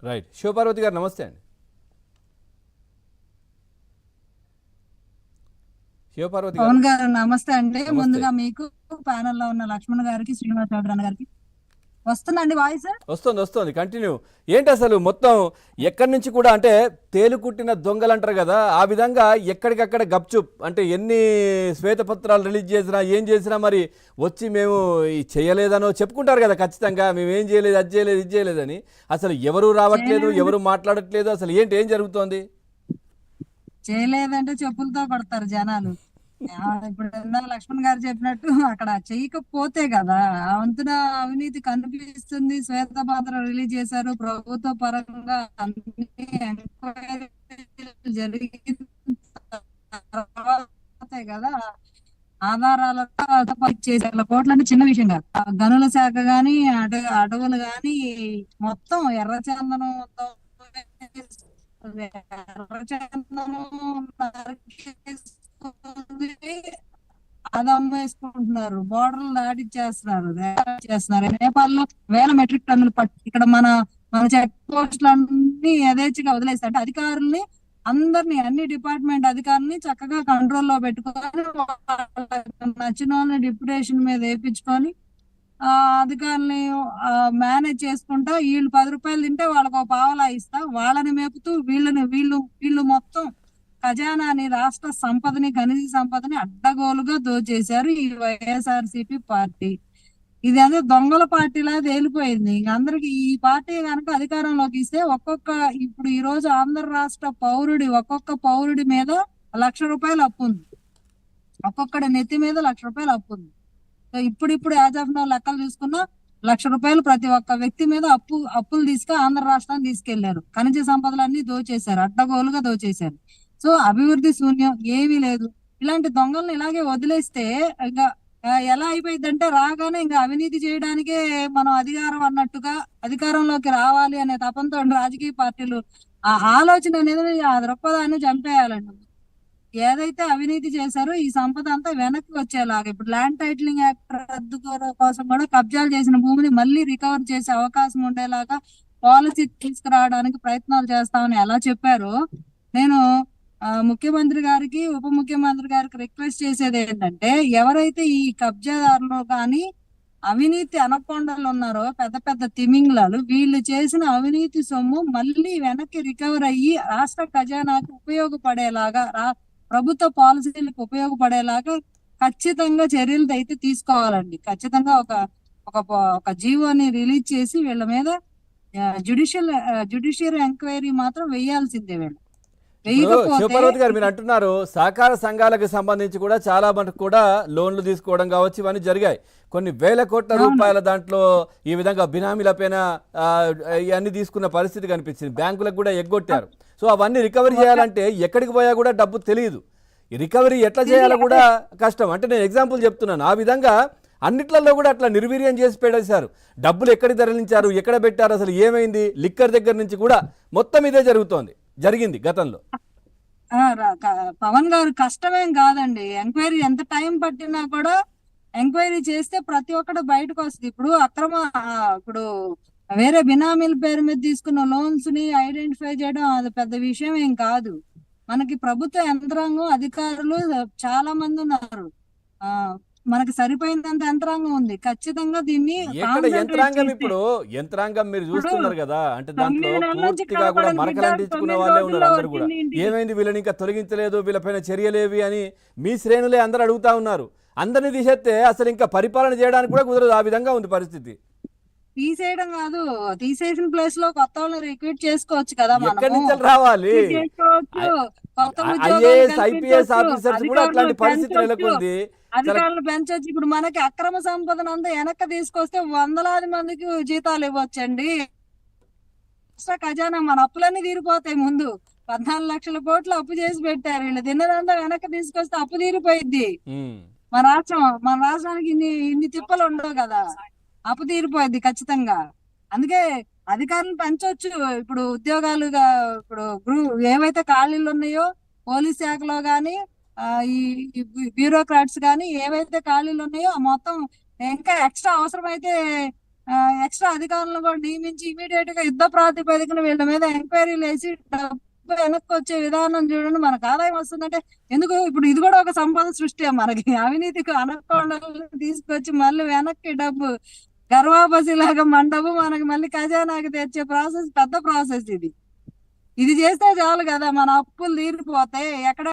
Right. Shivaparvati గారు నమస్తే అండి. శివపార్వతి గారు పవన్ గారు నమస్తే అండి. నమస్తే. ముందుగా మీకు, ప్యానెల్లో ఉన్న లక్ష్మణ్ గారికి, శ్రీనివాస చౌదరి గారికి. వస్తుందండి వాయిస్? వస్తుంది కంటిన్యూ. ఏంటి అసలు మొత్తం ఎక్కడి నుంచి కూడా అంటే తేలుకుట్టిన దొంగలు అంటారు కదా, ఆ విధంగా ఎక్కడికక్కడ గప్చుప్ అంటే ఎన్ని శ్వేతపత్రాలు రిలీజ్ చేసినా ఏం చేసినా మరి వచ్చి మేము చేయలేదనో చెప్పుకుంటారు కదా ఖచ్చితంగా, మేము ఏం చేయలేదు, అది చేయలేదు, ఇది చేయలేదని. అసలు ఎవరు రావట్లేదు, ఎవరు మాట్లాడట్లేదు, అసలు ఏం జరుగుతోంది? చేయలేదంటే చెప్పులతో కొడతారు జనాలు. ఇప్పుడు లక్ష్మణ్ గారు చెప్పినట్టు అక్కడ చేయకపోతే కదా ఆ వంతున అవినీతి కనిపిస్తుంది. శ్వేతపత్రం రిలీజ్ చేశారు ప్రభుత్వ పరంగా, అన్ని ఎంక్వైరీలు జరిగిన తర్వాతే కదా ఆధారాలతో చేసే కోట్లని చిన్న విషయం కాదు. గనుల శాఖ గాని, అడవులు గాని మొత్తం ఎర్రచందనంతో అది అమ్మేసుకుంటున్నారు, బోర్డర్లు దాటిచ్చేస్తున్నారు. నేపాల్లో వేల మెట్రిక్ టన్నులు ఇక్కడ మన మన చెక్ పోస్టులన్నీ యథేచ్ఛగా వదిలేస్తారు. అంటే అధికారుల్ని అందరినీ, అన్ని డిపార్ట్మెంట్ అధికారుల్ని చక్కగా కంట్రోల్లో పెట్టుకొని నచ్చిన వాళ్ళని డిప్యుటేషన్ మీద వేయించుకొని ఆ అధికారుల్ని మేనేజ్ చేసుకుంటా, వీళ్ళు 10 రూపాయలు తింటే వాళ్ళకు ఒక పావలా ఇస్తా, వాళ్ళని మేపుతూ వీళ్ళు మొత్తం ఖజానాని, రాష్ట్ర సంపదని, ఖనిజ సంపదని అడ్డగోలుగా దోచేశారు ఈ వైఎస్ఆర్సీపీ పార్టీ. ఇది అదే దొంగల పార్టీలా తేలిపోయింది. అందరికి ఈ పార్టీ కనుక అధికారంలోకి ఇస్తే ఇప్పుడు ఈ రోజు ఆంధ్ర రాష్ట్ర ఒక్కొక్క పౌరుడి మీద ₹1,00,000 అప్పు ఉంది. ఒక్కొక్కడి నెత్తి మీద ₹1,00,000 అప్పు ఉంది. ఇప్పుడు యాజ్ ఆఫ్ నౌ లెక్కలు చూసుకున్నా ₹1,00,000 ప్రతి ఒక్క వ్యక్తి మీద అప్పులు ఆంధ్ర రాష్ట్రాన్ని తీసుకెళ్లారు. ఖనిజ సంపదలన్నీ దోచేశారు, అడ్డగోలుగా దోచేశారు. సో అభివృద్ధి శూన్యం, ఏమీ లేదు. ఇలాంటి దొంగలను ఇలాగే వదిలేస్తే ఇంకా ఎలా అయిపోయిందంటే, రాగానే ఇంకా అవినీతి చేయడానికే మనం అధికారం అన్నట్టుగా అధికారంలోకి రావాలి అనే తపంతో రాజకీయ పార్టీలు ఆ ఆలోచన అనేది, ఆ దృక్పథాన్ని చంపేయాలండి. ఏదైతే అవినీతి చేశారో ఈ సంపద అంతా వెనక్కి వచ్చేలాగా, ఇప్పుడు ల్యాండ్ టైటిలింగ్ యాక్ట్ రద్దు కోసం కూడా కబ్జాలు చేసిన భూమిని మళ్ళీ రికవర్ చేసే అవకాశం ఉండేలాగా పాలసీ తీసుకురావడానికి ప్రయత్నాలు చేస్తామని ఎలా చెప్పారో, నేను ముఖ్యమంత్రి గారికి, ఉప ముఖ్యమంత్రి గారికి రిక్వెస్ట్ చేసేది ఏంటంటే, ఎవరైతే ఈ కబ్జాదారులు కానీ అవినీతి అనకొండలు ఉన్నారో, పెద్ద పెద్ద తిమింగ్లాలు, వీళ్ళు చేసిన అవినీతి సొమ్ము మళ్ళీ వెనక్కి రికవర్ అయ్యి రాష్ట్ర ఖజానాకు ఉపయోగపడేలాగా, ప్రభుత్వ పాలసీలకు ఉపయోగపడేలాగా ఖచ్చితంగా చర్యలు అయితే తీసుకోవాలండి. ఖచ్చితంగా ఒక జీవోని రిలీజ్ చేసి వీళ్ళ మీద జ్యుడిషియల్ ఎంక్వైరీ మాత్రం వేయాల్సిందే. వీళ్ళు శివపార్వతి గారు, మీరు అంటున్నారు సహకార సంఘాలకు సంబంధించి కూడా చాలా మటుకు కూడా లోన్లు తీసుకోవడం కావచ్చు, ఇవన్నీ జరిగాయి. కొన్ని వేల కోట్ల రూపాయల దాంట్లో ఈ విధంగా బినామీల పైన ఇవన్నీ తీసుకున్న పరిస్థితి కనిపించింది. బ్యాంకులకు కూడా ఎగ్గొట్టారు. సో అవన్నీ రికవరీ చేయాలంటే ఎక్కడికి పోయా కూడా డబ్బు తెలియదు. ఈ రికవరీ ఎట్లా చేయాలో కూడా కష్టం. అంటే నేను ఎగ్జాంపుల్ చెప్తున్నాను. ఆ విధంగా అన్నిట్లలో కూడా అట్లా నిర్వీర్యం చేసి పెట్టేశారు. డబ్బులు ఎక్కడికి తరలించారు, ఎక్కడ పెట్టారు, అసలు ఏమైంది, లిక్కర్ దగ్గర నుంచి కూడా మొత్తం ఇదే జరిగింది గతంలో. పవన్ గారు, కష్టమేం కాదండి. ఎంక్వైరీ ఎంత టైం పట్టినా కూడా ఎంక్వైరీ చేస్తే ప్రతి ఒక్కటి బయటకు వస్తుంది. ఇప్పుడు వేరే బినామీల పేరు మీద తీసుకున్న లోన్స్ ని ఐడెంటిఫై చేయడం అది పెద్ద విషయం ఏం కాదు. మనకి ప్రభుత్వ యంత్రాంగం, అధికారులు చాలా మంది ఉన్నారు. మనకి సరిపోయినంత యంత్రాంగం ఉంది. ఖచ్చితంగా దీన్ని యంత్రాంగం మీరు చూస్తున్నారు కదా, అంటే దాంట్లో పూర్తిగా కూడా మరకలంటించుకున్న వాళ్ళే ఉన్నారు అందరూ కూడా. ఏమైంది, వీళ్ళని ఇంకా తొలగించలేదు, వీళ్ళపైన చర్యలేవి అని మీ శ్రేణులే అందరూ అడుగుతా ఉన్నారు. అందరినీ తీసేస్తే అసలు ఇంకా పరిపాలన చేయడానికి కూడా కుదరదు. ఆ విధంగా ఉంది పరిస్థితి. తీసేయడం కాదు, తీసేసిన ప్లేస్ లో కొత్త వాళ్ళని రిక్రూట్ చేసుకోవచ్చు కదా. ఎక్కడి నుంచి రావాలి? ఐపీఎస్ ఆఫీసర్స్ కూడా అట్లాంటి పరిస్థితి నెలకొంది. అధికారులు పెంచొచ్చు. ఇప్పుడు మనకి అక్రమ సంపదను అంతా వెనక్కి తీసుకొస్తే వందలాది మందికి జీతాలు ఇవ్వచ్చండి. ఖజానా మన అప్పులన్నీ తీరిపోతాయి. ముందు 14 లక్షల కోట్లు అప్పు చేసి పెట్టారు. వీళ్ళు తిన్నదంతా వెనక్కి తీసుకొస్తే అప్పు తీరిపోయింది. మన రాష్ట్రానికి ఇన్ని తిప్పలు ఉండవు కదా, అప్పు తీరిపోయింది ఖచ్చితంగా. అందుకే అధికారులను పెంచొచ్చు. ఇప్పుడు ఉద్యోగాలుగా ఇప్పుడు ఏవైతే ఖాళీలు ఉన్నాయో పోలీస్ శాఖలో గాని, ఈ బ్యూరోక్రాట్స్ గాని ఏవైతే ఖాళీలు ఉన్నాయో మొత్తం ఇంకా ఎక్స్ట్రా అవసరమైతే ఎక్స్ట్రా అధికారులను కూడా నియమించి ఇమీడియట్ గా యుద్ధ ప్రాతిపదికన వీళ్ళ మీద ఎంక్వైరీలు వేసి డబ్బు వెనక్కి వచ్చే విధానం చూడండి. మనకు ఆదాయం వస్తుందంటే ఎందుకు ఇప్పుడు ఇది కూడా ఒక సంపద సృష్టి మనకి. అవినీతికి అనకొండలు తీసుకొచ్చి మళ్ళీ వెనక్కి డబ్బు గర్వాపసి లాగా మన డబ్బు మనకి మళ్ళీ ఖజానాకి తెచ్చే ప్రాసెస్ పెద్ద ప్రాసెస్ ఇది. ఇది చేస్తే చాలు కదా మన అప్పులు తీరిపోతాయి. ఎక్కడ